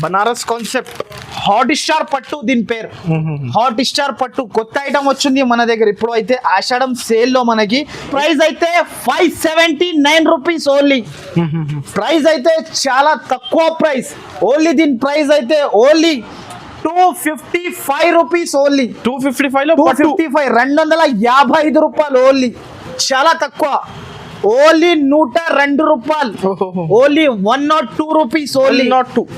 Banaras concept hot star పట్టు దీని పేరు. హాట్ స్టార్ పట్టు కొత్త ఐటమ్ వచ్చింది మన దగ్గర. ఇప్పుడు అయితే ఆషాఢం సేల్ లో మనకి ప్రైస్ అయితే 579 రూపీస్ ఓన్లీ. ప్రైస్ అయితే చాలా తక్కువ ప్రైస్. ఓన్లీ దీని ప్రైస్ అయితే ఓన్లీ 255 రూపీస్ ఓన్లీ. 255 లో 255 255 రూపాయలు ఓన్లీ. చాలా తక్కువ. ఓన్లీ 102 రూపాయలు. Only 102 rupees only.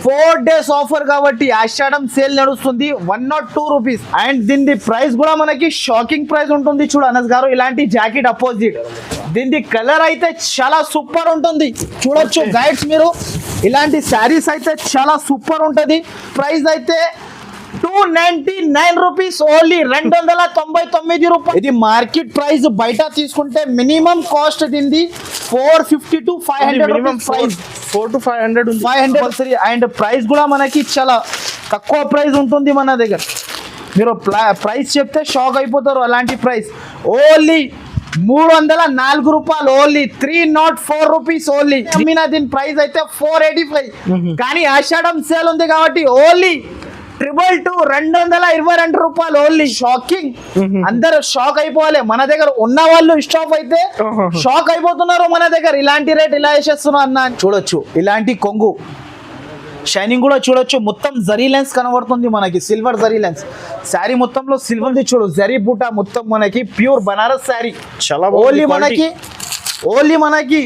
4 days offer కాబట్టి ఆషాఢం సేల్ నడుస్తుంది. 102 రూపీస్. అండ్ దీని ప్రైస్ కూడా మనకి షాకింగ్ ప్రైస్ ఉంటుంది. చూడు అనస్ గారు, ఇలాంటి జాకెట్ అపోజిట్ దీని కలర్ అయితే చాలా సూపర్ ఉంటుంది. చూడొచ్చు గైడ్స్ మీరు, ఇలాంటి శారీస్ అయితే చాలా సూపర్ ఉంటుంది. ప్రైస్ అయితే 299 రూపీస్ ఓన్లీ. 299 రూపాయలు. ఇది మార్కెట్ ప్రైస్. బయట తీసుకుంటే మినిమం కాస్ట్ దీనిది 450 to 500 price. 400 to 500 500. And price కూడా మనకి చాలా తక్కువ ప్రైస్ ఉంటుంది మన దగ్గర. మీరు ప్రైస్ చెప్తే షాక్ అయిపోతారు. అలాంటి ప్రైస్ ఓన్లీ 304 రూపాయలు ఓన్లీ. 304 rupees only. దీని ప్రైస్ అయితే 485. కానీ ఆషాఢం సేల్ ఉంది కాబట్టి ఓన్లీ 222 రూపాయలు ఓన్లీ. షాకింగ్. అందరూ షాక్ అయిపోవాలి. మన దగ్గర ఉన్న వాళ్ళు స్టాప్ అయితే షాక్ అయిపోతున్నారు. మన దగ్గర ఇలాంటి రేట్ ఇలా వేసేస్తున్నా అన్న. చూడొచ్చు ఇలాంటి కొంగు షైనింగ్ కూడా చూడొచ్చు. మొత్తం జరీ లెన్స్ కనబడుతుంది మనకి, సిల్వర్ జరీ లెన్స్. శారీ మొత్తంలో సిల్వర్ ది చూడు, జరీ బూట మొత్తం మనకి ప్యూర్ బనారస్ శారీ. చాలా ఓన్లీ మనకి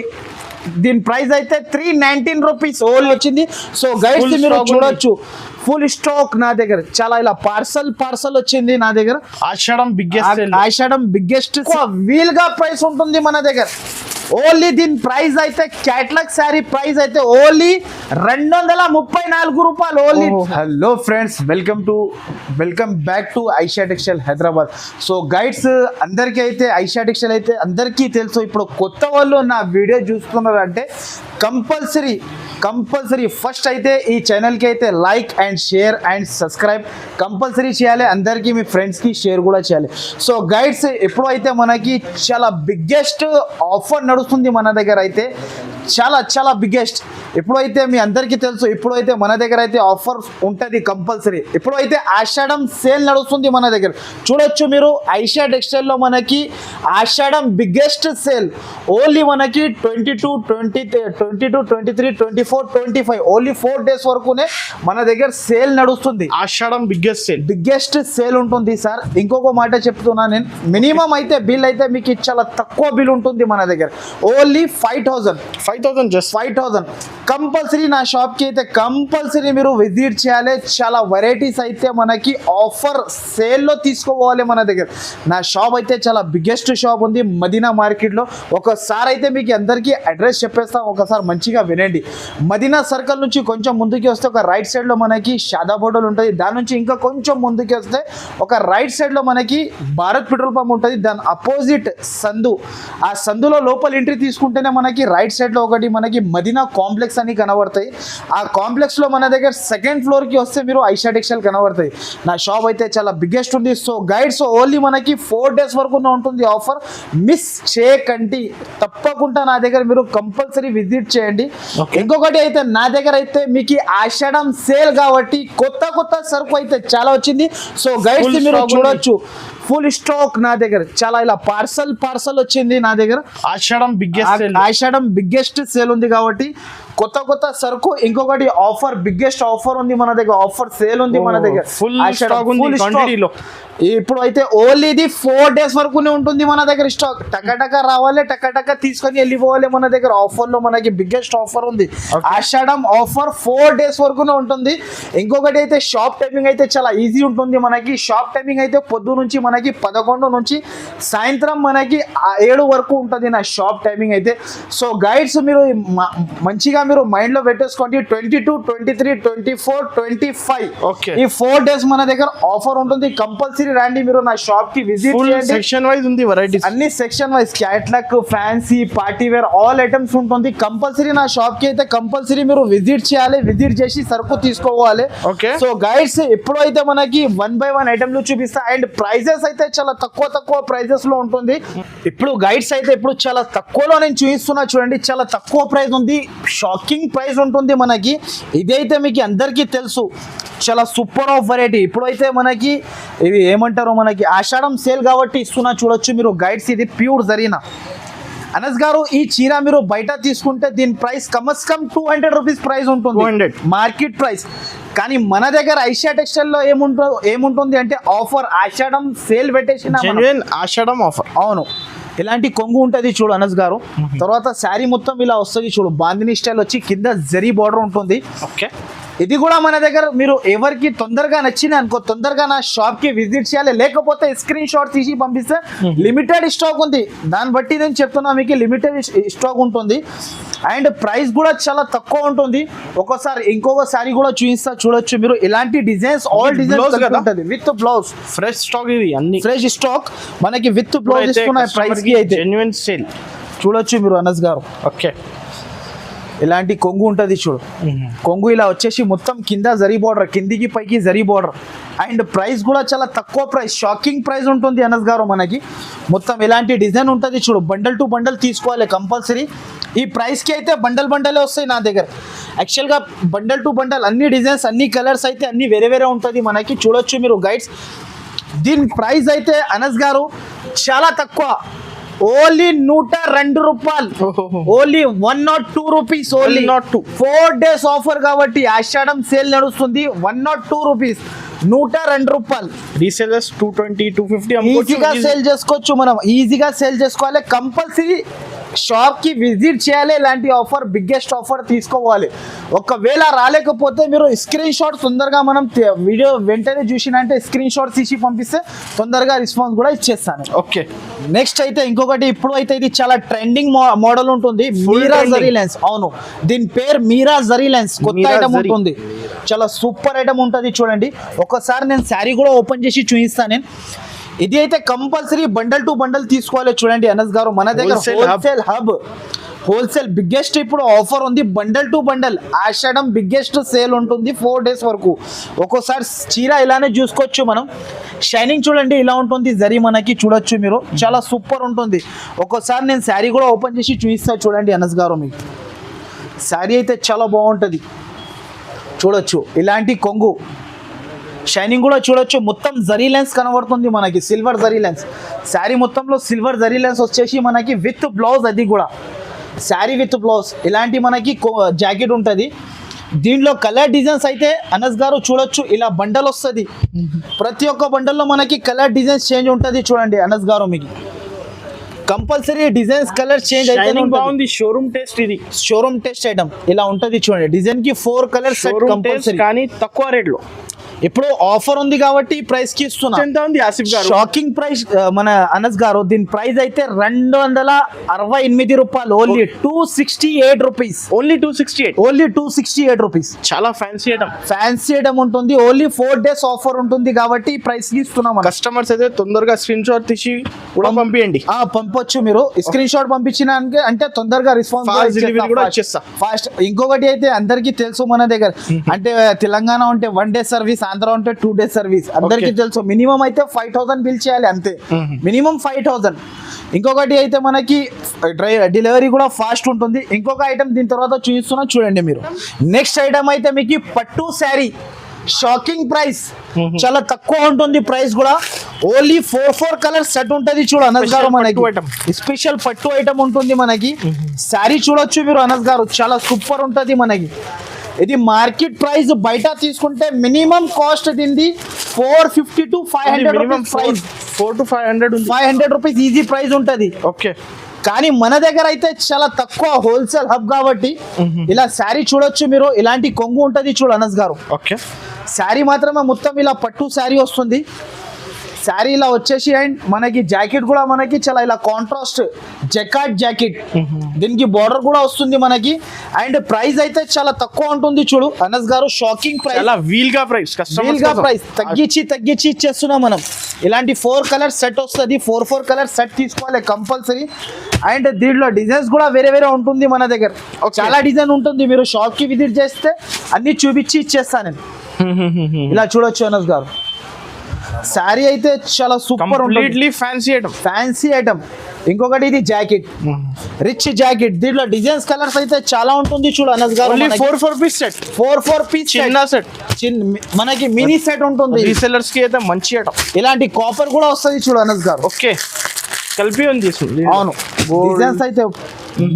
దీని ప్రైస్ అయితే 319 రూపీస్ ఓన్లీ వచ్చింది. సో గైడ్స్ మీరు చూడొచ్చు ఫుల్ స్టాక్ నా దగ్గర. చాలా ఇలా పార్సల్ వచ్చింది నా దగ్గర. ఆషాఢం బిగ్గెస్ట్ వీల్ గా ప్రైస్ ఉంటుంది మన దగ్గర. ఓన్లీ దీని ప్రైస్ అయితే క్యాటలాగ్ శారీ ప్రైస్ అయితే ఓన్లీ 234 రూపాయలు only. Hello friends, welcome back to Aisha textile Hyderabad. So guides అందరికీ అయితే ఐషా టెక్స్టైల్ అయితే అందరికీ తెలుసు. ఇప్పుడు కొత్త వాళ్ళు నా వీడియో చూస్తున్నారంటే కంపల్సరీ ఫస్ట్ అయితే ఈ ఛానల్కి అయితే like and share and subscribe compulsory చేయాలి. అందరికీ మీ ఫ్రెండ్స్కి షేర్ కూడా చేయాలి. సో గైడ్స్ ఎప్పుడు అయితే మనకి చాలా బిగ్గెస్ట్ ఆఫర్ నడుస్తుంది మన దగ్గర అయితే. చాలా బిగ్గెస్ట్. ఎప్పుడైతే మీ అందరికీ తెలుసు, ఇప్పుడైతే మన దగ్గర అయితే ఆఫర్ ఉంటుంది కంపల్సరీ. ఇప్పుడైతే ఆషాఢం సేల్ నడుస్తుంది మన దగ్గర. చూడొచ్చు మీరు ఐషా టెక్స్టైల్లో మనకి ఆషాఢం బిగ్గెస్ట్ సేల్ ఓన్లీ మనకి 22, 23, 24, 25 ఓన్లీ 4 days వరకునే మన దగ్గర సేల్ నడుస్తుంది. ఆషాఢం బిగ్గెస్ట్ సేల్ ఉంటుంది సార్. ఇంకొక మాట చెప్తున్నా నేను, మినిమం అయితే బిల్ అయితే మీకు చాలా తక్కువ బిల్ ఉంటుంది మన దగ్గర. Only 5,000 compulsory. నా షాప్కి అయితే కంపల్సరీ మీరు విజిట్ చేయాలి. చాలా వెరైటీస్ అయితే మనకి ఆఫర్ సేల్లో తీసుకోవాలి మన దగ్గర. నా షాప్ అయితే చాలా బిగ్గెస్ట్ షాప్ ఉంది మదీనా మార్కెట్లో. ఒకసారి అయితే మీకు అందరికీ అడ్రస్ చెప్పేస్తాం, ఒకసారి మంచిగా వినండి. మదీనా సర్కిల్ నుంచి కొంచెం ముందుకి వస్తే ఒక రైట్ సైడ్లో మనకి షాదా హోటల్ ఉంటుంది. దాని నుంచి ఇంకా కొంచెం ముందుకి వస్తే ఒక రైట్ సైడ్లో మనకి భారత్ పెట్రోల్ పంప్ ఉంటుంది. దాని అపోజిట్ సందు. ఆ సందులో లోపల ఎంట్రీ తీసుకుంటేనే మనకి రైట్ సైడ్లో ఒకటి మనకి మదీనా కాంప్లెక్స్ అని కనబడతాయి. ఆ కాంప్లెక్స్లో మన దగ్గర సెకండ్ ఫ్లోర్కి వస్తే మీరు ఐషా టెక్స్టైల్ కనబడతాయి. నా షాప్ అయితే చాలా బిగ్గెస్ట్ ఉంది. సో గైడ్స్ ఓన్లీ మనకి 4 days వరకు ఉంటుంది ఆఫర్. మిస్ చేయకండి, తప్పకుండా నా దగ్గర మీరు కంపల్సరీ విజిట్ చేయండి. ఇంకొకటి అయితే నా దగ్గర అయితే మీకు ఆషాఢం సేల్ కాబట్టి కొత్త సరుకు అయితే చాలా వచ్చింది. సో గైడ్స్ మీరు చూడొచ్చు ఫుల్ స్టాక్ నా దగ్గర. చాలా ఇలా పార్సల్ వచ్చింది నా దగ్గర. ఆషాఢం బిగ్గెస్ట్ సేల్ ఉంది కాబట్టి కొత్త సరుకు. ఇంకొకటి ఆఫర్ బిగ్గెస్ట్ ఆఫర్ ఉంది మన దగ్గర. ఆఫర్ సేల్ ఉంది మన దగ్గర. ఇప్పుడు అయితే ఓన్లీ ఇది 4 days వరకునే ఉంటుంది మన దగ్గర స్టాక్. టక రావాలి, టక తీసుకొని వెళ్ళిపోవాలి మన దగ్గర. ఆఫర్లో మనకి బిగ్గెస్ట్ ఆఫర్ ఉంది. ఆషాఢం ఆఫర్ 4 days వరకునే ఉంటుంది. ఇంకొకటి అయితే షాప్ టైమింగ్ అయితే చాలా ఈజీ ఉంటుంది మనకి. షాప్ టైమింగ్ అయితే పొద్దు నుంచి మనకి 11 నుంచి సాయంత్రం మనకి 7 వరకు ఉంటుంది నా షాప్ టైమింగ్ అయితే. సో గైడ్స్ మీరు మంచిగా మీరు మైండ్ లో పెట్టేసుకోండి. 22, 23, 24, 25 ఈ 4 days మన దగ్గర ఆఫర్ ఉంటుంది. కంపల్సరీ రండి మీరు నా షాప్ కి విజిట్ చేయండి. సెక్షన్ వైజ్ ఉంది వెరైటీస్ అన్ని. Section wise catalogue, fancy, party wear all items ఉంటుంది. కంపల్సరీ నా షాప్ కి అయితే కంపల్సరీ మీరు విజిట్ చేయాలి. విజిట్ చేసి సరుకు తీసుకోవాలి. సో గైడ్స్ ఎప్పుడైతే మనకి 1 by 1 ఐటమ్లు చూపిస్తా. అండ్ ప్రైజెస్ అయితే చాలా తక్కువ ప్రైజెస్ లో ఉంటుంది. ఇప్పుడు గైడ్స్ అయితే ఇప్పుడు చాలా తక్కువలో నేను చూపిస్తున్నా చూడండి. చాలా తక్కువ ప్రైస్ ఉంది. షాకింగ్ ప్రైస్ ఉంటుంది మనకి. ఇదైతే మీకు అందరికీ తెలుసు, చాలా సూపర్ ఆఫ్ వెరైటీ. ఇప్పుడైతే మనకి ఇవి ఏమంటారు, మనకి ఆషాఢం సేల్ కాబట్టి ఇస్తున్నా, చూడొచ్చు మీరు గైడ్స్. ఇది ప్యూర్ జరీనా. అనస్ గారు, ఈ చీర మీరు బయట తీసుకుంటే దీని ప్రైస్ కమస్ కమ్ 200 రూపీస్ ప్రైస్ ఉంటుంది, 200 మార్కెట్ ప్రైస్. కానీ మన దగ్గర ఐషియా టెక్స్టైల్ లో ఏముంటుంది అంటే ఆఫర్, ఆషాఢం సేల్ పెట్టేసిన జెన్యున్ ఆషాఢం ఆఫర్. అవును, ఇలాంటి కొంగు ఉంటుంది చూడు అనస్ గారు. తర్వాత శారీ మొత్తం ఇలా వస్తుంది చూడు, బాందిని స్టైల్ వచ్చి కింద జరీ బార్డర్ ఉంటుంది. ఓకే, ఇది కూడా మన దగ్గర మీరు ఎవరికి తొందరగా నచ్చింది అనుకో, తొందరగా నా షాప్ కి విజిట్ చేయాలి, లేకపోతే స్క్రీన్ షాట్ తీసి పంపిస్తే లిమిటెడ్ స్టాక్ ఉంది. దాన్ని బట్టి నేను చెప్తున్నా, మీకు లిమిటెడ్ స్టాక్ ఉంటుంది. అండ్ ప్రైస్ కూడా చాలా తక్కువ ఉంటుంది. ఒకసారి ఇంకొక సారీ కూడా చూపిస్తా, చూడొచ్చు మీరు. ఇలాంటి డిజైన్స్, ఆల్ డిజైన్స్ ఉంటుంది విత్ బ్లౌజ్. ఫ్రెష్ స్టాక్, ఇవి అన్ని ఫ్రెష్ స్టాక్ మనకి విత్ బ్లౌజ్ ఇస్తున్న ప్రైస్ కి అయితే జెన్యున్ సేల్. చూడొచ్చు మీరు అనస్ గారు. ఓకే, ఇలాంటి కొంగు ఉంటుంది చూడు. కొంగు ఇలా వచ్చేసి మొత్తం కింద జరీ బార్డర్, కిందికి పైకి జరీ బార్డర్. అండ్ ప్రైస్ కూడా చాలా తక్కువ ప్రైస్, షాకింగ్ ప్రైస్ ఉంటుంది అనస్ గారు మనకి. మొత్తం ఇలాంటి డిజైన్ ఉంటుంది చూడు. బండల్ టు బండల్ తీసుకోవాలి కంపల్సరీ. ఈ ప్రైస్కి అయితే బండలే వస్తాయి నా దగ్గర. యాక్చువల్గా బండల్ టు బండల్ అన్ని డిజైన్స్, అన్ని కలర్స్ అయితే అన్ని వేరే వేరే ఉంటుంది మనకి. చూడొచ్చు మీరు గైడ్స్. దీని ప్రైస్ అయితే అనస్ గారు చాలా తక్కువ, ఓన్లీ 102 రూపాయలు, only 102 rupees, only 4 days offer కాబట్టి ఆషాఢం సేల్ నడుస్తుంది. 102 రూపీస్, 102 రూపాయలు. రీసేలర్స్ 220, 250 ఈజీగా సేల్ చేసుకోవచ్చు మనం, ఈజీగా సేల్ చేసుకోవాలి. కంపల్సరీ షాప్ కి విజిట్ చేయాలి, ఇలాంటి ఆఫర్, బిగ్గెస్ట్ ఆఫర్ తీసుకోవాలి. ఒకవేళ రాలేకపోతే మీరు స్క్రీన్ షాట్ తొందరగా, మనం వీడియో వెంటనే చూసినంటే స్క్రీన్ షాట్ తీసి పంపిస్తే తొందరగా రెస్పాన్స్ కూడా ఇచ్చేస్తాను. ఓకే, నెక్స్ట్ అయితే ఇంకొకటి, ఇప్పుడు అయితే ఇది చాలా ట్రెండింగ్ మోడల్ ఉంటుంది, మీరా జరీ లెన్స్. అవును, దీని పేరు మీరా జరీ లెన్స్. కొత్త ఐటమ్ ఉంటుంది, చాలా సూపర్ ఐటమ్ ఉంటుంది చూడండి. ఒకసారి నేను శారీ కూడా ఓపెన్ చేసి చూపిస్తాను నేను. ఇది అయితే కంపల్సరీ బండల్ టు బండల్ తీసుకోవాలి. చూడండి అనస్ గారు, మన దగ్గర హోల్సేల్ హబ్, హోల్సేల్ బిగ్గెస్ట్ ఇప్పుడు ఆఫర్ ఉంది. Bundle to bundle Ashadham biggest sale ఉంటుంది 4 days వరకు. ఒక్కోసారి చీర ఇలానే చూసుకోవచ్చు మనం. షైనింగ్ చూడండి ఇలా ఉంటుంది జరీ మనకి, చూడొచ్చు మీరు, చాలా సూపర్ ఉంటుంది. ఒక్కోసారి నేను శారీ కూడా ఓపెన్ చేసి చూపిస్తా చూడండి అనస్ గారు. మీకు శారీ అయితే చాలా బాగుంటుంది, చూడొచ్చు. ఇలాంటి కొంగు, షైనింగ్ కూడా చూడొచ్చు. మొత్తం జరీ లెన్స్ కనబడుతుంది మనకి, సిల్వర్ జరీ లెన్స్. శారీ మొత్తంలో సిల్వర్ జరీ లెన్స్ వచ్చేసి మనకి విత్ బ్లౌజ్, అది కూడా శారీ విత్ బ్లౌజ్. ఇలాంటి మనకి జాకెట్ ఉంటుంది. దీనిలో కలర్ డిజైన్స్ అయితే అనస్ గారు చూడొచ్చు, ఇలా బండల్ వస్తుంది. ప్రతి ఒక్క బండల్లో మనకి కలర్ డిజైన్స్ చేంజ్ ఉంటుంది చూడండి అనస్ గారు. మీకు కంపల్సరీ డిజైన్స్ కలర్ చేంజ్ అయితే బాగుంది. షోరూమ్ టెస్ట్, ఇది షోరూమ్ టెస్ట్ ఐటమ్ ఇలా ఉంటుంది చూడండి. డిజైన్ కి 4 కలర్స్ కంపల్సరీ, కానీ తక్కువ రేట్ లో. ఇప్పుడు ఆఫర్ ఉంది కాబట్టి ఈ ప్రైస్ కి ఇస్తున్నా. ఎంత ఉంది ఆసిఫ్ గారు? షాకింగ్ ప్రైస్ మన అనస్ గారు. దీని ప్రైస్ అయితే 268 రూపాయలు, only 268 rupees, only 268, only 268 rupees. చాలా ఫ్యాన్సీ ఐటమ్, ఫ్యాన్సీ ఐటమ్ ఉంటుంది. ఓన్లీ 4 days ఆఫర్ ఉంటుంది కాబట్టి ఈ ప్రైస్ కి ఇస్తున్నాం. కస్టమర్స్ అయితే తొందరగా స్క్రీన్ షాట్ తీసి కూడా పంపించండి. పంపొచ్చు మీరు, స్క్రీన్ షాట్ పంపించిన అంటే తొందరగా రెస్పాన్స్ కూడా వచ్చేస్తా ఫాస్ట్. ఇంకొకటి అయితే అందరికీ తెలుసు మన దగ్గర, అంటే తెలంగాణ ఉంటే 1 day సర్వీస్, ఆంధ్ర ఉంటే 2 days సర్వీస్. అందరికీ తెలుసు. మినిమం అయితే 5,000 బిల్ చేయాలి అంతే, మినిమం 5,000. ఇంకొకటి అయితే మనకి డెలివరీ కూడా ఫాస్ట్ ఉంటుంది. ఇంకొక ఐటమ్ దీని తర్వాత చూపిస్తున్నా చూడండి మీరు. నెక్స్ట్ ఐటమ్ అయితే మీకు పట్టు శారీ, షాకింగ్ ప్రైస్, చాలా తక్కువ ఉంటుంది ప్రైస్ కూడా. ఓన్లీ 4 కలర్స్ సెట్ ఉంటుంది చూడు అనస్ గారు. మనకి స్పెషల్ పట్టు ఐటమ్ ఉంటుంది మనకి. శారీ చూడొచ్చు మీరు అనస్ గారు, చాలా సూపర్ ఉంటుంది మనకి. ఇది మార్కెట్ ప్రైస్ బయట తీసుకుంటే మినిమం కాస్ట్ దీనిది 450 to 500 rupees price. 4 to 500 rupees easy price ఉంటుంది. ఓకే, కానీ మన దగ్గర అయితే చాలా తక్కువ, హోల్సేల్ హబ్ కాబట్టి. ఇలా శారీ చూడొచ్చు మీరు, ఇలాంటి కొంగు ఉంటుంది చూడు అనస్ గారు. ఓకే, శారీ మాత్రమే మొత్తం ఇలా పట్టు శారీ వస్తుంది. శారీ ఇలా వచ్చేసి, అండ్ మనకి జాకెట్ కూడా మనకి చాలా ఇలా కాంట్రాస్ట్ జకాట్ జాకెట్, దీనికి బార్డర్ కూడా వస్తుంది మనకి. అండ్ ప్రైస్ అయితే చాలా తక్కువ ఉంటుంది చూడు అనస్ గారు. షాకింగ్ ప్రైస్, వీల్ గా ప్రైస్, తగ్గించి ఇచ్చేస్తున్నాం మనం. ఇలాంటి 4 కలర్స్ సెట్ వస్తుంది, 4 కలర్స్ సెట్ తీసుకోవాలి కంపల్సరీ. అండ్ దీంట్లో డిజైన్స్ కూడా వేరే వేరే ఉంటుంది మన దగ్గర, చాలా డిజైన్ ఉంటుంది. మీరు షాప్ కి విజిట్ చేస్తే అన్ని చూపించి ఇచ్చేస్తాను నేను. ఇలా చూడొచ్చు అనస్ గారు. శారీ అయితే చాలా super, completely fancy item, fancy item. ఇంకొకటి ఇది జాకెట్, రిచ్ జాకెట్. దీంట్లో డిజైన్స్ కలర్స్ అయితే చాలా ఉంటుంది చూడు అనస్ గారు. ఓన్లీ 4 పీస్ సెట్, 4 పీస్ చిన్న సెట్, మనకి మినీ సెట్ ఉంటుంది. రీసెల్లర్స్ కి అయితే మంచి ఐటమ్. ఇలాంటి కాపర్ కూడా వస్తుంది చూడు అనస్ గారు. ఓకే, కలిపి ఉంది. అవును, డిజైన్స్ అయితే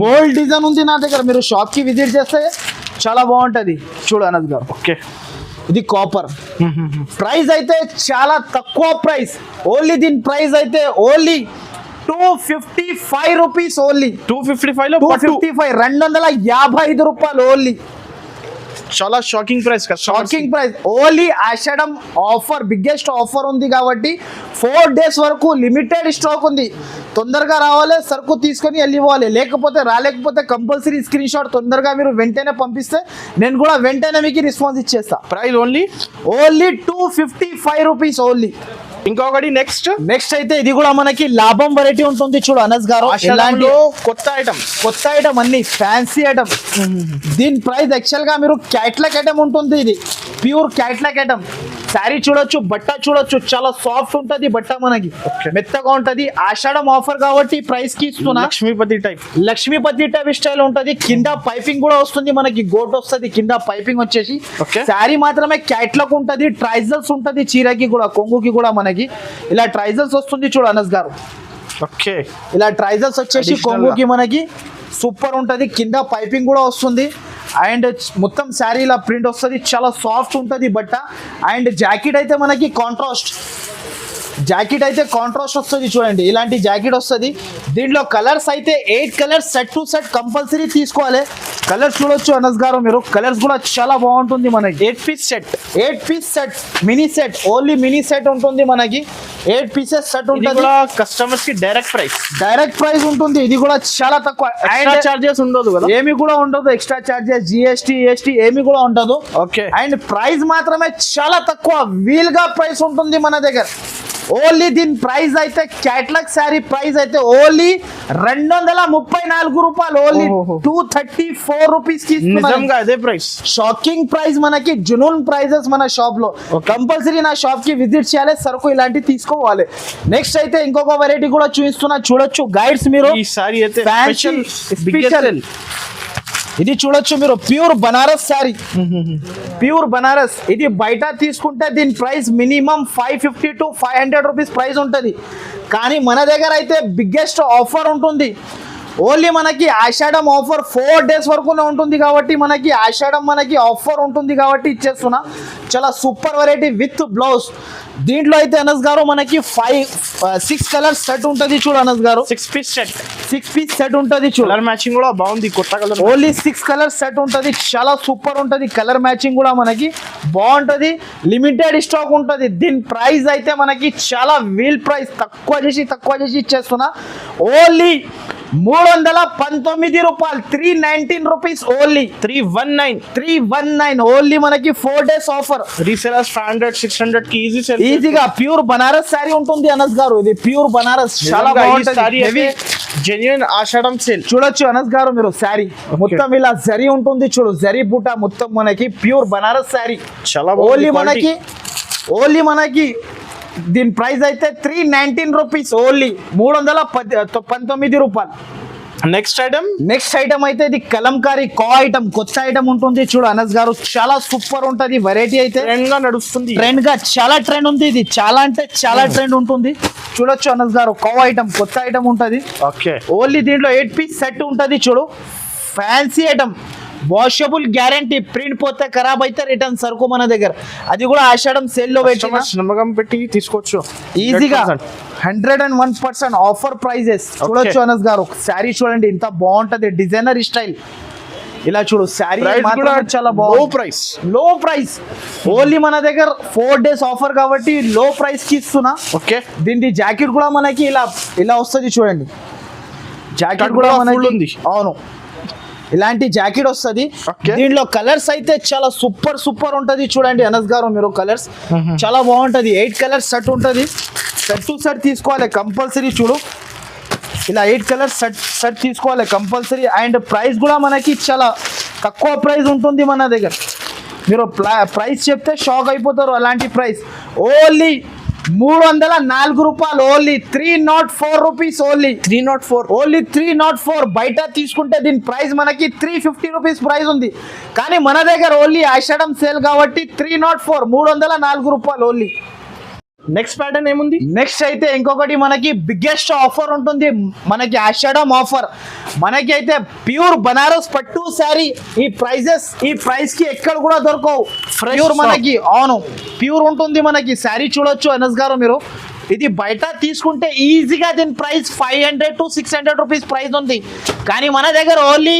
బోల్డ్ డిజైన్ ఉంది నా దగ్గర. మీరు షాప్ కి విజిట్ చేస్తే చాలా బాగుంటది చూడు అనస్ గారు. ఓకే, ఇది కాపర్. ప్రైస్ అయితే చాలా తక్కువ ప్రైస్. ఓన్లీ దీని ప్రైస్ అయితే ఓన్లీ 255 రూపీస్. ఓన్లీ 255 లో 255, 255 రూపాయలు ఓన్లీ. చాలా షాకింగ్ ప్రైస్ కదా. Shocking price. ఓన్లీ ఆషాఢం ఆఫర్, బిగ్గెస్ట్ ఆఫర్ ఉంది కాబట్టి 4 days వరకు లిమిటెడ్ స్టాక్ ఉంది. తొందరగా రావాలి, సరుకు తీసుకొని వెళ్ళిపోవాలి. రాలేకపోతే కంపల్సరీ స్క్రీన్ షాట్ తొందరగా మీరు వెంటనే పంపిస్తే నేను కూడా వెంటనే మీకు రెస్పాన్స్ ఇచ్చేస్తా. Price only 255 rupees only. ఇంకొకటి నెక్స్ట్ అయితే ఇది కూడా మనకి లాభం వెరైటీ ఉంటుంది చూడు అనస్ గారు. ఇలాంటి కొత్త ఐటమ్ అన్ని ఫ్యాన్సీ ఐటమ్. దీని ప్రైస్ యాక్చువల్ గా మీరు క్యాట్లాగ్ ఐటమ్ ఉంటుంది. ఇది ప్యూర్ క్యాట్లాగ్ ఐటమ్. శారీ చూడొచ్చు, బట్ట చూడొచ్చు, చాలా సాఫ్ట్ ఉంటది బట్ట, మనకి మెత్తగా ఉంటది. ఆషాఢం ఆఫర్ కాబట్టి ప్రైస్ కి ఇస్తున్నా. లక్ష్మీపతి టైప్ స్టైల్ ఉంటది. కింద పైపింగ్ కూడా వస్తుంది, మనకి గోట్ వస్తుంది కింద పైపింగ్ వచ్చేసి. శారీ మాత్రమే క్యాట్లాగ్ ఉంటది. ట్రైజల్స్ ఉంటది చీరకి కూడా, కొంగుకి కూడా మనకి ఇలా ట్రైజల్స్ వస్తుంది చూడు అనస్ గారు. ఓకే, ఇలా ట్రైజల్స్ వచ్చేసి కొంగుకి మనకి సూపర్ ఉంటది. కింద పైపింగ్ కూడా వస్తుంది. అండ్ మొత్తం శారీ ఇలా ప్రింట్ వస్తుంది, చాలా సాఫ్ట్ ఉంటుంది బట్ట. అండ్ జాకెట్ అయితే మనకి కాంట్రాస్ట్ వస్తుంది చూడండి. ఇలాంటి జాకెట్ వస్తుంది. దీంట్లో కలర్స్ అయితే 8 colours set to set compulsory తీసుకోవాలి. కలర్స్ చూడొచ్చు అనస్ గారు మీరు. కలర్స్ కూడా చాలా బాగుంటుంది మనకి. 8 piece set mini set, only mini set ఉంటుంది మనకి. 8 పీసెస్ సెట్ ఉంటుంది. కస్టమర్స్ కి డైరెక్ట్ ప్రైస్ ఉంటుంది. ఇది కూడా చాలా తక్కువ. చార్జెస్ ఉండదు కదా, ఏమి కూడా ఉండదు. ఎక్స్ట్రా చార్జెస్, జిఎస్టీ, ఏమి కూడా ఉండదు. ఓకే, అండ్ ప్రైస్ మాత్రమే చాలా తక్కువ, వీల్గా ప్రైస్ ఉంటుంది మన దగ్గర. ఓన్లీ దీని ప్రైస్ అయితే క్యాట్లాగ్ శారీ ప్రైస్ అయితే ఓన్లీ 234 రూపాయలు. ఓన్లీ 234 రూపీస్ కి అదే ప్రైస్. షాకింగ్ ప్రైస్ మనకి. జునూన్ ప్రైజెస్ మన షాప్ లో. కంపల్సరీ నా షాప్ కి విజిట్ చేయాలి, సరుకు ఇలాంటివి తీసుకోవాలి. నెక్స్ట్ అయితే ఇంకొక వెరైటీ కూడా చూపిస్తున్నా చూడొచ్చు గైడ్స్ మీరు. ఈ సారీ అయితే స్పెషల్. ఇది చూడొచ్చు మీరు, ప్యూర్ బనారస్ శారీ. ప్యూర్ బనారస్. ఇది బయట తీసుకుంటే దీని price minimum 550 to 500 rupees price ఉంటుంది. కానీ మన దగ్గర అయితే బిగ్గెస్ట్ ఆఫర్ ఉంటుంది. ఓన్లీ మనకి ఆషాఢం ఆఫర్ 4 days వరకునే ఉంటుంది కాబట్టి మనకి ఆషాఢం మనకి ఆఫర్ ఉంటుంది కాబట్టి ఇచ్చేస్తున్నా. చాలా సూపర్ వెరైటీ విత్ బ్లౌజ్. దీంట్లో అయితే అనస్ గారు మనకి 6 కలర్స్ సెట్ ఉంటుంది చూడు అనస్ గారు. 6 పీస్ సెట్ ఉంటుంది చూడు. కలర్ మ్యాచింగ్ కూడా బాగుంది, కొత్త కలర్. ఓన్లీ 6 కలర్స్ సెట్ ఉంటుంది. చాలా సూపర్ ఉంటుంది. కలర్ మ్యాచింగ్ కూడా మనకి బాగుంటుంది. లిమిటెడ్ స్టాక్ ఉంటుంది. దీని ప్రైస్ అయితే మనకి చాలా వీల్ ప్రైస్, తక్కువ చేసి ఇచ్చేస్తున్నా. ఓన్లీ 319 రూపాయలు, 319 రూపీస్ ఓన్లీ. 319 ఓన్లీ మనకి 4 days ఆఫర్. రీసెలర్స్ 500-600 కి ఈజీగా. ప్యూర్ బనారస్ శారీ ఉంటుంది అనస్ గారు. ఇది ప్యూర్ బనారస్, చాలా బాగుంటుంది. జెన్యూన్ ఆషాఢం సేల్. చూడొచ్చు అనస్ గారు మీరు. శారీ మొత్తం ఇలా జరీ ఉంటుంది చూడు, జరీ బూటా మొత్తం మనకి. ప్యూర్ బనారస్ శారీ చాలా ఓన్లీ మనకి దీని ప్రైస్ అయితే 319 రూపీస్ ఓన్లీ. 319 రూపాయలు. నెక్స్ట్ ఐటమ్ అయితే ఇది కలంకారీ ఐటమ్, కొత్త ఐటమ్ ఉంటుంది చూడు అనస్ గారు. చాలా సూపర్ ఉంటుంది. వెరైటీ అయితే ట్రెండ్ గా చాలా ట్రెండ్ ఉంది. ఇది చాలా అంటే చాలా ట్రెండ్ ఉంటుంది. చూడొచ్చు అనస్ గారు. ఐటమ్ కొత్త ఐటమ్ ఉంటుంది. ఓకే, ఓన్లీ దీంట్లో 8 పీస్ సెట్ ఉంటుంది చూడు. Fancy item, washable guarantee. Print పోతే ఖరాబ్ అయితే రిటర్న్ సరుకు మన దగ్గర. అది కూడా ఆషాఢం సేల్ లో నమ్మకం పెట్టి తీసుకోవచ్చు ఈజీగా. 101% ఆఫర్ ప్రైజెస్. చూడొచ్చు అనస్ గారు. శారీ చూడండి ఎంత బాగుంటది, డిజైనర్ స్టైల్. ఇలా చూడు శారీ చాలా బాగుంది. లో ప్రైస్ ఓన్లీ మన దగ్గర 4 days ఆఫర్ కాబట్టి లో ప్రైస్ కి ఇస్తున్నా. ఓకే, దీని జాకెట్ కూడా మనకి ఇలా వస్తుంది చూడండి. జాకెట్ కూడా మనకి ఉంది. అవును, ఇలాంటి జాకెట్ వస్తుంది. దీంట్లో కలర్స్ అయితే చాలా సూపర్ ఉంటది చూడండి అనస్ గారు మీరు. కలర్స్ చాలా బాగుంటది. 8 కలర్స్ సెట్ ఉంటది. సెట్ టు సెట్ తీసుకోవాలి కంపల్సరీ. చూడు ఇలా 8 కలర్స్ సెట్ తీసుకోవాలి కంపల్సరీ. అండ్ ప్రైస్ కూడా మనకి చాలా తక్కువ ప్రైస్ ఉంటుంది మన దగ్గర. మీరు ప్రైస్ చెప్తే షాక్ అయిపోతారు. అలాంటి ప్రైస్ ఓన్లీ రూపాయలు ఓన్లీ 304 రూపీస్ ఓన్లీ 304. ఓన్లీ 304. బయట తీసుకుంటే దీని ప్రైస్ మనకి 350 రూపీస్ ప్రైస్ ఉంది, కానీ మన దగ్గర ఓన్లీ ఆషాఢం సేల్ కాబట్టి 304 304 రూపాయలు ఓన్లీ. నెక్స్ట్ ప్యాటర్న్ ఏముంది? నెక్స్ట్ అయితే ఇంకొకటి మనకి బిగ్గెస్ట్ ఆఫర్ ఉంటుంది మనకి ఆషాఢం ఆఫర్. మనకి అయితే ప్యూర్ బనారస్ పట్టు శారీ ఈ ప్రైస్ కి ఎక్కడ కూడా దొరకవు. ప్యూర్ మనకి అవును ప్యూర్ ఉంటుంది మనకి శారీ. చూడొచ్చు అనస్ గారు మీరు, ఇది బయట తీసుకుంటే ఈజీగా దీని ప్రైస్ 500 to 600 రూపీస్ ప్రైస్ ఉంది, కానీ మన దగ్గర ఓన్లీ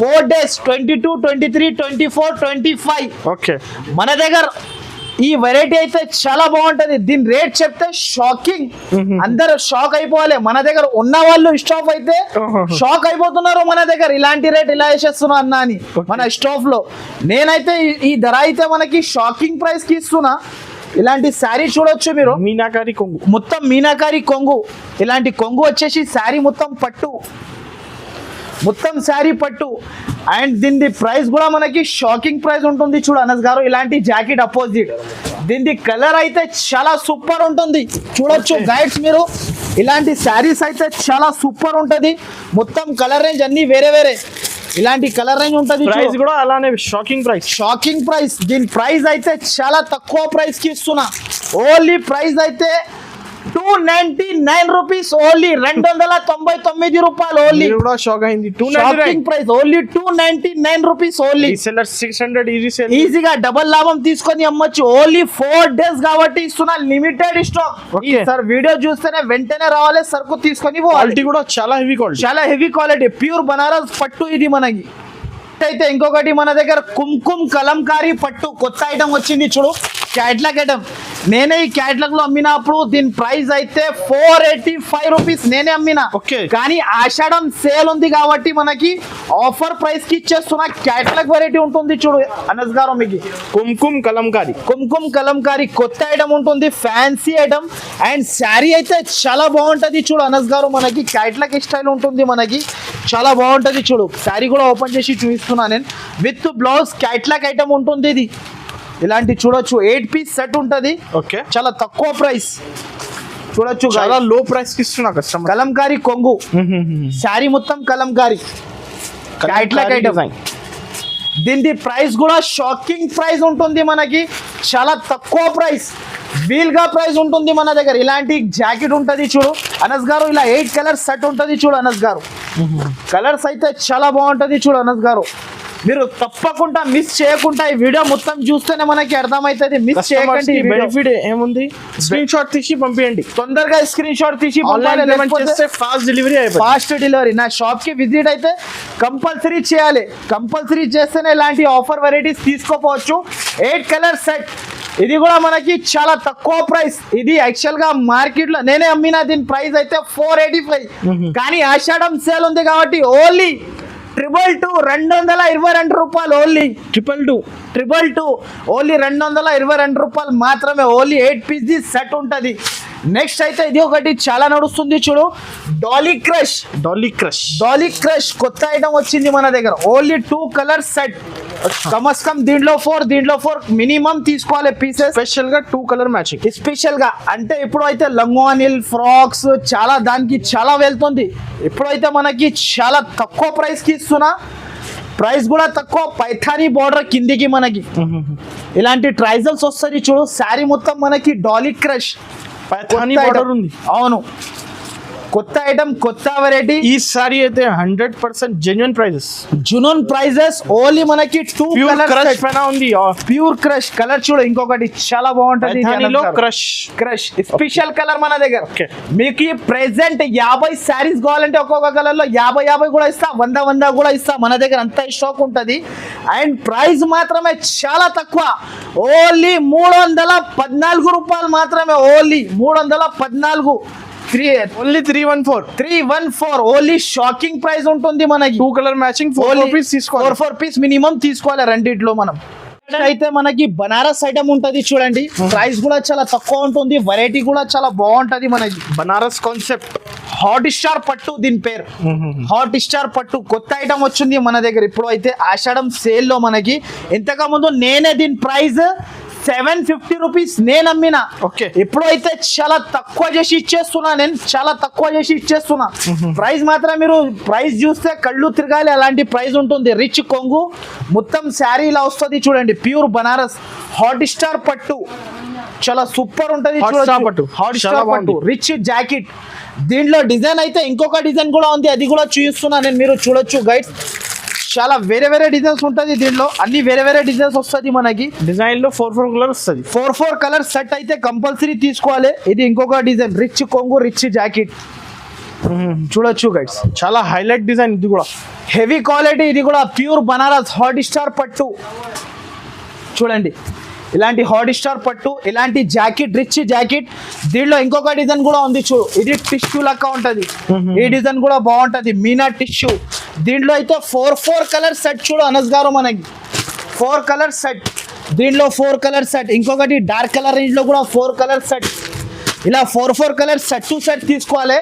4 days 22, 23, 24, 25 ఓకే. మన దగ్గర ఈ వెరైటీ అయితే చాలా బాగుంటది. దీని రేట్ చెప్తే షాకింగ్, అందరు షాక్ అయిపోవాలి. మన దగ్గర ఉన్న వాళ్ళు స్టాఫ్ అయితే షాక్ అయిపోతున్నారు, మన దగ్గర ఇలాంటి రేట్ ఇలా వేసేస్తున్నా అన్నా అని మన స్టాఫ్ లో. నేనైతే ఈ ధర అయితే మనకి షాకింగ్ ప్రైస్ కి ఇస్తున్నా. ఇలాంటి శారీ చూడొచ్చు మీరు, మీనాకారి కొంగు, మొత్తం మీనాకారి కొంగు. ఇలాంటి కొంగు వచ్చేసి శారీ మొత్తం పట్టు, మొత్తం శారీ పట్టు. అండ్ దీని ప్రైస్ కూడా మనకి షాకింగ్ ప్రైస్ ఉంటుంది. చూడు అనస్ గారు, ఇలాంటి జాకెట్ అపోజిట్ దీని కలర్ అయితే చాలా సూపర్ ఉంటుంది. చూడొచ్చు గైడ్స్ మీరు, ఇలాంటి శారీస్ అయితే చాలా సూపర్ ఉంటది. మొత్తం కలర్ రేంజ్ అన్ని వేరే వేరే ఇలాంటి కలర్ రేంజ్ ఉంటుంది. ప్రైస్ కూడా అలానే షాకింగ్ ప్రైస్. దీని ప్రైస్ అయితే చాలా తక్కువ ప్రైస్ కి ఇస్తున్నా. ఓన్లీ ప్రైస్ అయితే 299 రూపీస్ ఓన్లీ, 299 రూపాయలు ఓన్లీ. కూడా షాక్ అయింది. Shocking price only 299 rupees only. Seller 600 easy sale, ఈజీగా డబల్ లాభం తీసుకొని అమ్మొచ్చు. ఓన్లీ 4 days కాబట్టి ఇస్తున్నా, లిమిటెడ్ స్టాక్. సార్ వీడియో చూస్తేనే వెంటనే రావాలి, సరుకు తీసుకొని క్వాలిటీ కూడా చాలా హెవీ క్వాలిటీ, ప్యూర్ బనారస్ పట్టు ఇది మనకి. అయితే ఇంకొకటి మన దగ్గర కుంకుమ్ కలంకారీ పట్టు కొత్త ఐటమ్ వచ్చింది చూడు, క్యాట్లాగ్ ఐటమ్. నేనే ఈ క్యాట్లాగ్ లో అమ్మినప్పుడు దీని ప్రైస్ అయితే 485 రూపీస్ నేనే అమ్మినా. కానీ ఆషాఢం సేల్ ఉంది కాబట్టి మనకి ఆఫర్ ప్రైస్ కి ఇచ్చేస్తున్నా. క్యాట్లాగ్ వెరైటీ ఉంటుంది చూడు అనస్ గారు, మీకు కుంకుమ్ కలంకారీ కొత్త ఐటమ్ ఉంటుంది, ఫ్యాన్సీ ఐటమ్. అండ్ శారీ అయితే చాలా బాగుంటది చూడు అనస్ గారు, మనకి క్యాట్లాగ్ స్టైల్ ఉంటుంది మనకి, చాలా బాగుంటది చూడు. శారీ కూడా ఓపెన్ చేసి చూపిస్తున్నా నేను, విత్ బ్లౌజ్ క్యాట్లాగ్ ఐటమ్ ఉంటుంది. ఇది ఇలాంటి చూడొచ్చు 8 piece సెట్ ఉంటది. ఓకే, చాలా తక్కువ ప్రైస్ చూడొచ్చు, చాలా లో ప్రైస్ కి ఇస్తున్నా కస్టమర్. కలంకారీ కొంగు శారీ మొత్తం కలంకారీ క్యాట్లాగ్ ఐటమ్. దీని ప్రైస్ కూడా షాకింగ్ ప్రైస్ ఉంటుంది మనకి, చాలా తక్కువ ప్రైస్, వీల్ గా ప్రైస్ ఉంటుంది మన దగ్గర. ఇలాంటి జాకెట్ ఉంటది చూడు అనస్ గారు, ఇలా 8 కలర్స్ సెట్ ఉంటది చూడు అనస్ గారు. కలర్స్ అయితే చాలా బాగుంటది చూడు అనస్ గారు. మీరు తప్పకుండా మిస్ చేయకుండా ఈ వీడియో మొత్తం చూస్తేనే మనకి అర్థమవుతుంది. మిస్ చేయకండి. బెనిఫిట్ ఏముంది, స్క్రీన్ షాట్ తీసి పంపించండి, తొందరగా స్క్రీన్ షాట్ తీసి ఫాస్ట్ డెలివరీ. నా షాప్ కి విజిట్ అయితే కంపల్సరీ చేయాలి, కంపల్సరీ చేస్తేనే ఇలాంటి ఆఫర్ వెరైటీస్ తీసుకోపోవచ్చు. 8 కలర్ సెట్, ఇది కూడా మనకి చాలా తక్కువ ప్రైస్. ఇది యాక్చువల్ గా మార్కెట్ లో నేనే అమ్మినా, దీని ప్రైస్ అయితే 485, కానీ ఆషాఢం సేల్ ఉంది కాబట్టి ఓన్లీ 222 222 రూపాయలు ఓన్లీ. 222 ఓన్లీ 222 రూపాయలు మాత్రమే. ఓన్లీ 8 pieces సెట్ ఉంటుంది. నెక్స్ట్ అయితే ఇది ఒకటి చాలా నడుస్తుంది చూడు, డాలీ క్రష్ కొత్త ఐటమ్ వచ్చింది మన దగ్గర. ఓన్లీ 2 కలర్ సెట్, కమస్కమ్ దీంట్లో 4 మినిమం తీసుకోవాలి పీసెస్. స్పెషల్ గా 2 కలర్ మ్యాచింగ్, స్పెషల్ గా అంటే ఇప్పుడు అయితే లంగానీల్ ఫ్రాక్స్ చాలా దానికి చాలా వెళ్తుంది. ఇప్పుడైతే మనకి చాలా తక్కువ ప్రైస్ కి ఇస్తున్నా. ప్రైస్ కూడా తక్కువ, పైథానీ బార్డర్ కిందికి మనకి ఇలాంటి ట్రైజల్స్ వస్తుంది చూడు. శారీ మొత్తం మనకి డాలీ క్రష్ పైథానీ బార్డర్ ఉంది. అవును, కొత్త ఐటమ్, కొత్త వెరైటీ. ఈ సారీ అయితే 100% జెన్యూన్ ప్రైజెస్. ఓన్లీ మనకి 2 కలర్ క్రష్ పైన ఉంది, ప్యూర్ క్రష్ కలర్ చూడు. ఇంకొకటి చాలా బాగుంటది క్రష్ స్పెషల్ కలర్ మన దగ్గర. మీకు ప్రెసెంట్ 50 శారీస్ కావాలంటే ఒక్కొక్క కలర్ లో 50 కూడా ఇస్తా, 100 కూడా ఇస్తా. మన దగ్గర అంత స్టాక్ ఉంటది. అండ్ ప్రైస్ మాత్రమే చాలా తక్కువ, ఓన్లీ 314 రూపాయలు మాత్రమే. Only 314, only 314 only. Shocking price ఉంటుంది మనకి. 2 కలర్ మ్యాచింగ్ 4 రూపీస్ తీసుకోవాలి, 4 పీస్ మినిమం తీసుకోవాలి రెండిట్లో మనం. అయితే మనకి బనారస్ ఐటమ్ ఉంటది చూడండి, ప్రైస్ కూడా చాలా తక్కువ ఉంటుంది, వెరైటీ కూడా చాలా బాగుంటది మనకి. బనారస్ కాన్సెప్ట్ హాట్ స్టార్ పట్టు దీని పేరు, హాట్ స్టార్ పట్టు కొత్త ఐటమ్ వచ్చింది మన దగ్గర. ఇప్పుడు అయితే ఆషాఢం సేల్ లో మనకి, ఇంతకు ముందు నేనే దీని ప్రైస్ 750 రూపీస్ నేను అమ్మిన. Okay. ఇప్పుడు అయితే చాలా తక్కువ చేసి ఇచ్చేస్తున్నా, నేను చాలా తక్కువ చేసి ఇచ్చేస్తున్నా. ప్రైస్ మాత్రం మీరు ప్రైస్ చూస్తే కళ్ళు తిరగాలి, అలాంటి ప్రైస్ ఉంటుంది. రిచ్ కొంగు మొత్తం శారీ ఇలా వస్తుంది చూడండి, ప్యూర్ బనారస్ హాట్ స్టార్ పట్టు, చాలా సూపర్ ఉంటది. Hot star పట్టు. హాట్ చాలా స్టార్ పట్టు, బాగుంది. Rich jacket. దీంట్లో డిజైన్ అయితే ఇంకొక డిజైన్ కూడా ఉంది, అది కూడా చూపిస్తున్నా నేను, మీరు చూడొచ్చు గైడ్స్. చాలా వేరే వేరే డిజైన్స్ ఉంటుంది దీంట్లో, అన్ని వేరే వేరే డిజైన్స్ వస్తుంది మనకి. డిజైన్ లో 4 కలర్ వస్తుంది. 4 కలర్ సెట్ అయితే కంపల్సరీ తీసుకోవాలి. ఇది ఇంకొక డిజైన్, రిచ్ కొంగు రిచ్ జాకెట్ చూడొచ్చు గైడ్స్. చాలా హైలైట్ డిజైన్ ఇది కూడా. హెవీ క్వాలిటీ, ఇది కూడా ప్యూర్ బనారస్ హాట్ స్టార్ పట్టు చూడండి. ఇలాంటి హాట్ స్టార్ పట్టు, ఇలాంటి జాకెట్ రిచ్ జాకెట్. దీంట్లో ఇంకొక డిజైన్ కూడా ఉంది చూడు, ఇది టిష్యూ లెక్క ఉంటది. ఈ డిజైన్ కూడా బాగుంటది, మీనా టిష్యూ. దీంట్లో అయితే 4 కలర్ సెట్ చూడు అనస్ గారు, మనకి 4 కలర్ సెట్. దీంట్లో 4 కలర్ సెట్, ఇంకొకటి డార్క్ కలర్ రేంజ్ లో కూడా 4 కలర్ సెట్. ఇలా 4 కలర్ సెట్ టు సెట్ తీసుకోవాలి.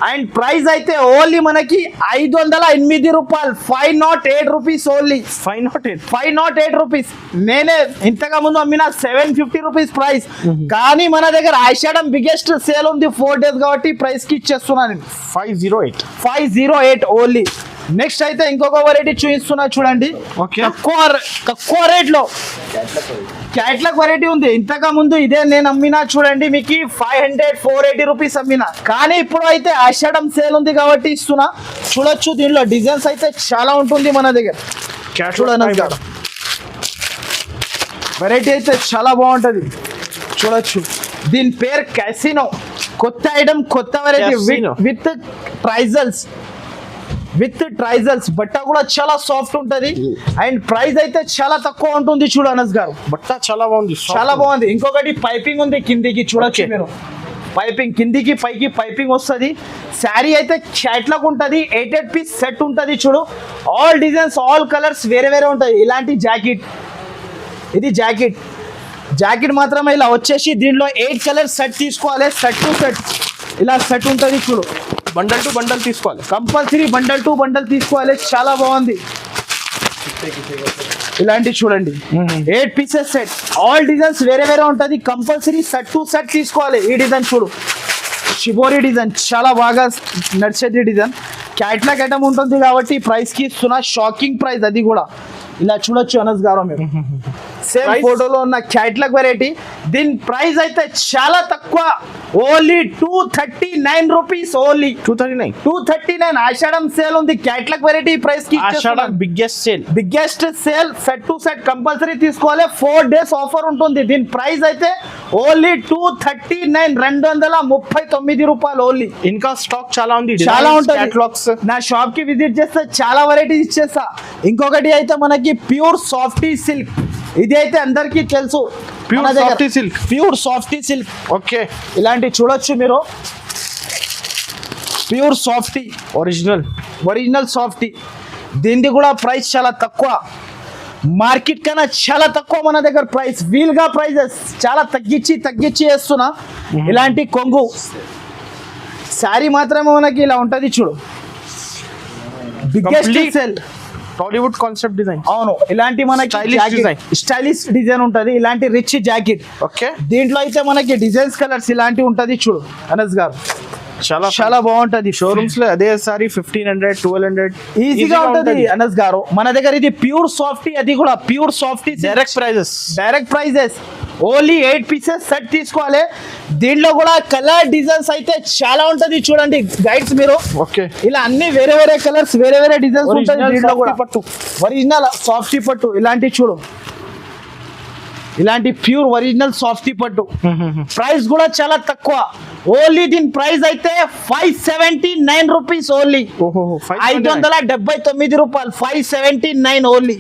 అండ్ ప్రైస్ అయితే ఓన్లీ మనకి 508 రూపాయలు, 508 రూపీస్ ఓన్లీ. 508 రూపీస్. నేనే ఇంతగా ముందు అమ్మిన 750 రూపీస్ ప్రైస్, కానీ మన దగ్గర ఆషాఢం బిగ్గెస్ట్ సేల్ ఉంది 4 days కాబట్టి ప్రైస్ కి ఇచ్చేస్తున్నాను. 508 ఓన్లీ. నెక్స్ట్ అయితే ఇంకొక వెరైటీ చూపిస్తున్నా చూడండి. Okay. తక్కువ రేట్ లో క్యాట్లాగ్ వెరైటీ ఉంది. ఇంతగా ముందు ఇదే నేను అమ్మినా చూడండి, మీకు 480 రూపీస్ అమ్మినా, కానీ ఇప్పుడు అయితే ఆషాఢం సేల్ ఉంది కాబట్టి ఇస్తున్నా. చూడొచ్చు, దీనిలో డిజైన్స్ అయితే చాలా ఉంటుంది మన దగ్గర. చూడండి, వెరైటీ అయితే చాలా బాగుంటది చూడొచ్చు. దీని పేరు క్యాసినో, కొత్త ఐటమ్, కొత్త వెరైటీ Casino. విత్ ట్రైజల్స్. బట్ట కూడా చాలా సాఫ్ట్ ఉంటది అండ్ ప్రైస్ అయితే చాలా తక్కువ ఉంటుంది. చూడు అనస్ గారు, బట్ట చాలా బాగుంది, చాలా బాగుంది. ఇంకొకటి పైపింగ్ ఉంది కిందికి చూడొచ్చు మీరు, పైపింగ్ కిందికి పైకి పైపింగ్ వస్తుంది. శారీ అయితే క్యాట్లాగ్ ఉంటుంది, 8 పీస్ సెట్ ఉంటుంది చూడు. ఆల్ డిజైన్స్ ఆల్ కలర్స్ వేరే వేరే ఉంటాయి. ఇలాంటి జాకెట్, ఇది జాకెట్ మాత్రమే ఇలా వచ్చేసి దీంట్లో 8 కలర్ సెట్ తీసుకోవాలి. సెట్ టు సెట్ ఇలా సెట్ ఉంటుంది చూడు. బండల్ టు బండల్ తీసుకోవాలి, కంపల్సరీ బండల్ టు బండల్ తీసుకోవాలి. చాలా బాగుంది. ఇలాంటి చూడండి, 8 పీసెస్ సెట్, ఆల్ డిజైన్స్ వేరే వేరే ఉంటుంది. కంపల్సరీ సెట్ టు సెట్ తీసుకోవాలి. ఈ డిజైన్ చూడు, షిబోరి డిజైన్, చాలా బాగా నడిచేది డిజైన్. క్యాట్లాగ్ ఐటమ్ ఉంటుంది కాబట్టి ప్రైస్ కి ఇస్తున్నా, షాకింగ్ ప్రైస్. అది కూడా ఇలా చూడొచ్చు అనస్ గారు మీరు, సేమ్ ఫోటోలో ఉన్న క్యాట్లాగ్ వెరైటీ. దీని ప్రైస్ అయితే చాలా తక్కువ, ఓన్లీ 239 రూపీస్. ఓన్లీ 239. ఆషాఢం సేల్ ఉంది, క్యాట్లాగ్ వెరైటీ ప్రైస్ కి biggest sale. Set to set compulsory తీసుకోవాలి. 4 days ఆఫర్ ఉంటుంది. దీని ప్రైస్ అయితే ఓన్లీ 239, 239 రూపాయలు ఓన్లీ. ఇంకా స్టాక్ చాలా ఉంది, చాలా ఉంటుంది. నా షాప్ కి విజిట్ చేస్తే చాలా వెరైటీస్ ఇచ్చేస్తా. ఇంకొకటి అయితే మనకి ప్యూర్ సాఫ్టీ సిల్క్, ఇది అయితే అందరికీ తెలుసు. Pure softy silk. ఓకే, ఇలాంటి చూడొచ్చు మీరు, ప్యూర్ సాఫ్టీ ఒరిజినల్ సాఫ్టీ. దీనిది కూడా ప్రైస్ చాలా తక్కువ, మార్కెట్ కన్నా చాలా తక్కువ మన దగ్గర ప్రైస్. వీల్గా ప్రైజెస్ చాలా తగ్గించి వేస్తున్నా. ఇలాంటి కొంగు శారీ మాత్రమే మనకి ఇలా ఉంటది చూడు, biggest sale. Tollywood concept design. అవును, ఇలాంటి మనకి స్టైలిష్ డిజైన్ ఉంటది. ఇలాంటి రిచ్ జాకెట్. ఓకే, దీంట్లో అయితే మనకి డిజైన్స్ కలర్స్ ఇలాంటి ఉంటది చూడు అనస్ గారు, చాలా బాగుంటది. షోరూమ్స్ లో అదే సారీ 1500, 1200 ఈజీగా ఉంటది అనస్ గారు. మన దగ్గర ఇది ప్యూర్ సాఫ్టీ, అది కూడా pure softy. Direct prices only 8 pieces set తీసుకోవాలి. దీంట్లో కూడా కలర్ డిజైన్స్ అయితే చాలా ఉంటది చూడండి గైడ్స్ మీరు. ఓకే, ఇలా అన్ని వేరే వేరే కలర్స్ వేరే వేరే డిజైన్స్ ఉంటాయి. దీంట్లో కూడా ఒరిజినల్ సాఫ్టీ పట్టు ఇలాంటి చూడు, ఇలాంటి ప్యూర్ ఒరిజినల్ సాఫ్టీ పట్టు. ప్రైస్ కూడా చాలా తక్కువ, ఓన్లీ దీని ప్రైస్ అయితే 579 రూపీస్ ఓన్లీ. 579 రూపాయలు, 579 ఓన్లీ.